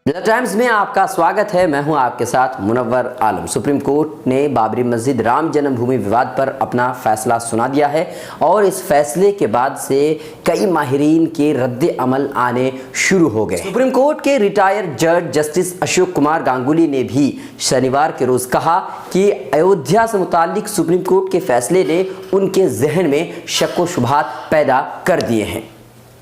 मिलत टाइम्स में आपका स्वागत है। मैं हूं आपके साथ मुनव्वर आलम। सुप्रीम कोर्ट ने बाबरी मस्जिद राम जन्मभूमि विवाद पर अपना फैसला सुना दिया है और इस फैसले के बाद से कई माहिरीन के रद्द अमल आने शुरू हो गए। सुप्रीम कोर्ट के रिटायर्ड जज जस्टिस अशोक कुमार गांगुली ने भी शनिवार के रोज कहा कि अयोध्या से मुताल्लिक सुप्रीम कोर्ट के फैसले ने उनके जहन में शक व शुबहात पैदा कर दिए हैं।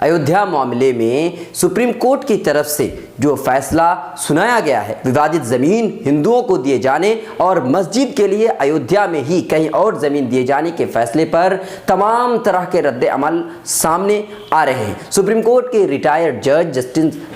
अयोध्या मामले में सुप्रीम कोर्ट की तरफ से जो फैसला सुनाया गया है, विवादित जमीन हिंदुओं को दिए जाने और मस्जिद के लिए अयोध्या में ही कहीं और जमीन दिए जाने के फैसले पर तमाम तरह के रद्द अमल सामने आ रहे हैं। सुप्रीम कोर्ट के रिटायर्ड जज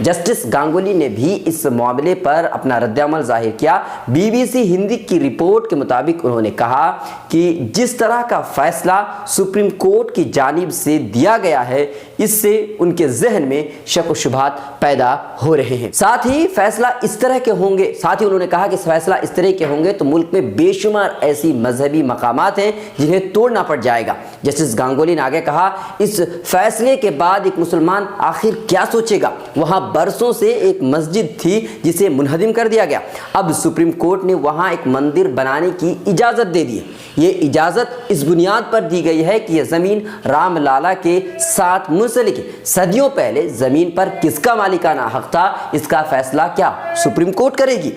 जस्टिस गांगुली ने भी इस मामले पर अपना रद्द अमल जाहिर किया। BBC हिंदी की रिपोर्ट के मुताबिक उन्होंने कहा कि जिस तरह का फैसला सुप्रीम कोर्ट की जानिब से दिया गया है, इससे उनके जहन में शक व शुबहात पैदा हो रहे हैं। साथ ही फैसला इस तरह के होंगे, साथ ही उन्होंने कहा कि फैसला इस तरह के होंगे तो मुल्क में बेशुमार ऐसी मजहबी मकामात हैं जिन्हें तोड़ना पड़ जाएगा। जस्टिस गांगुली ने आगे कहा, इस फैसले के बाद एक मुसलमान आखिर क्या सोचेगा। वहां बरसों से एक मस्जिद थी जिसे मुनहदिम कर दिया गया। अब सुप्रीम कोर्ट ने वहां एक मंदिर बनाने की इजाजत दे दी। ये इजाजत इस बुनियाद पर दी गई है कि यह जमीन राम लाला के साथ मुंसलिक। सदियों पहले जमीन पर किसका मालिकाना हक था, इसका फैसला क्या सुप्रीम कोर्ट करेगी।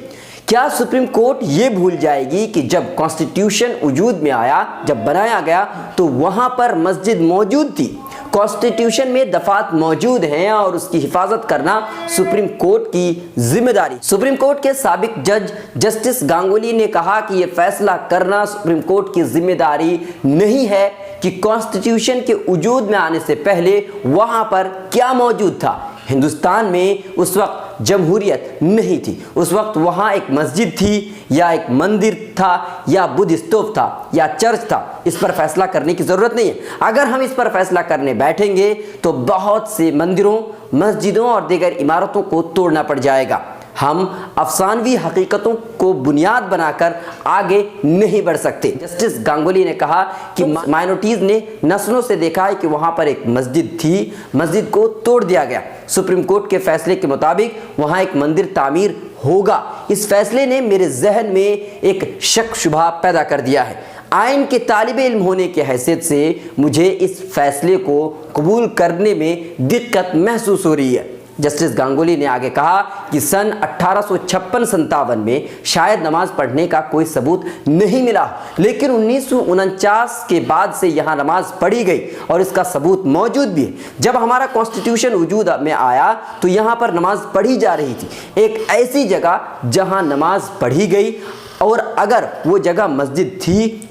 क्या सुप्रीम कोर्ट ये भूल जाएगी कि जब कॉन्स्टिट्यूशन वजूद में आया, जब बनाया गया, तो वहां पर मस्जिद मौजूद थी। कॉन्स्टिट्यूशन में दफात मौजूद हैं और उसकी हिफाजत करना सुप्रीम कोर्ट की जिम्मेदारी। सुप्रीम कोर्ट के साबिक जज जस्टिस गांगुली ने कहा कि यह फैसला करना सुप्रीम कोर्ट की जिम्मेदारी नहीं है कि कॉन्स्टिट्यूशन के वजूद में आने से पहले वहां पर क्या मौजूद था। हिंदुस्तान में उस वक्त जमहूरियत नहीं थी। उस वक्त वहां एक मस्जिद थी या एक मंदिर था या बुद्ध स्तूप था या चर्च था। इस पर फैसला करने की जरूरत नहीं है। अगर हम इस पर फैसला करने बैठेंगे तो बहुत से मंदिरों, मस्जिदों और दीगर इमारतों को तोड़ना पड़ जाएगा। हम अफसानवी हकीकतों को बुनियाद बनाकर आगे नहीं बढ़ सकते। जस्टिस गांगुली ने कहा कि माइनॉरिटीज ने नस्लों से देखा है कि वहां पर एक मस्जिद थी, मस्जिद को तोड़ दिया गया। सुप्रीम कोर्ट के फैसले के मुताबिक वहां एक मंदिर तामीर होगा। इस फैसले ने मेरे जहन में एक शक शुबहा पैदा कर दिया है। आइन के तालिब इल्म होने की हैसियत से मुझे इस फैसले को कबूल करने में दिक्कत महसूस हो रही है। जस्टिस गांगुली ने आगे कहा कि सन 1856-57 में शायद नमाज पढ़ने का कोई सबूत नहीं मिला, लेकिन 1949 के बाद से यहाँ नमाज पढ़ी गई और इसका सबूत मौजूद भी है। जब हमारा कॉन्स्टिट्यूशन वजूद में आया तो यहाँ पर नमाज पढ़ी जा रही थी, एक ऐसी जगह जहाँ नमाज पढ़ी गई। और अगर वो जगह मस्जिद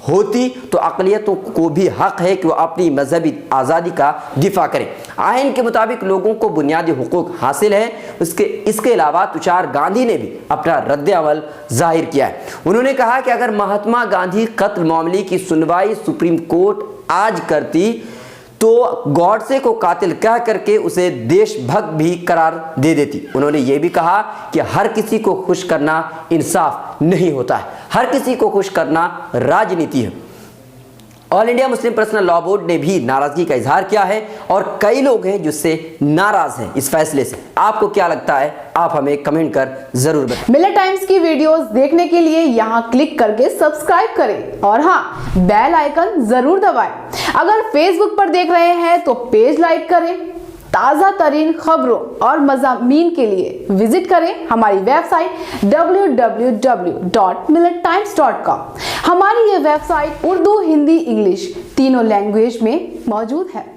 होती तो अक़लियतों को भी हक है कि वो अपनी मजहबी आज़ादी का दिफा करें। आइन के मुताबिक लोगों को बुनियादी हुकूक हासिल है। इसके अलावा तुषार गांधी ने भी अपना रद्द अमल जाहिर किया है। उन्होंने कहा कि अगर महात्मा गांधी कत्ल मामले की सुनवाई सुप्रीम कोर्ट आज करती तो गॉडसे को कातिल कह करके उसे देशभक्त भी करार दे देती। उन्होंने ये भी कहा कि हर किसी को खुश करना इंसाफ नहीं होता है, हर किसी को खुश करना राजनीति है। All India Muslim personal law board ने भी नाराजगी का इजहार किया है और कई लोग हैं जिससे नाराज हैं इस फैसले से। आपको क्या लगता है, आप हमें कमेंट कर जरूर बताएं। मिलत टाइम्स की वीडियोस देखने के लिए यहाँ क्लिक करके सब्सक्राइब करें और हाँ, बेल आइकन जरूर दबाएं। अगर फेसबुक पर देख रहे हैं तो पेज लाइक करें। ताज़ा तरीन खबरों और मज़ामीन के लिए विजिट करें हमारी वेबसाइट www.millettimes.com। हमारी ये वेबसाइट उर्दू, हिंदी, इंग्लिश तीनों लैंग्वेज में मौजूद है।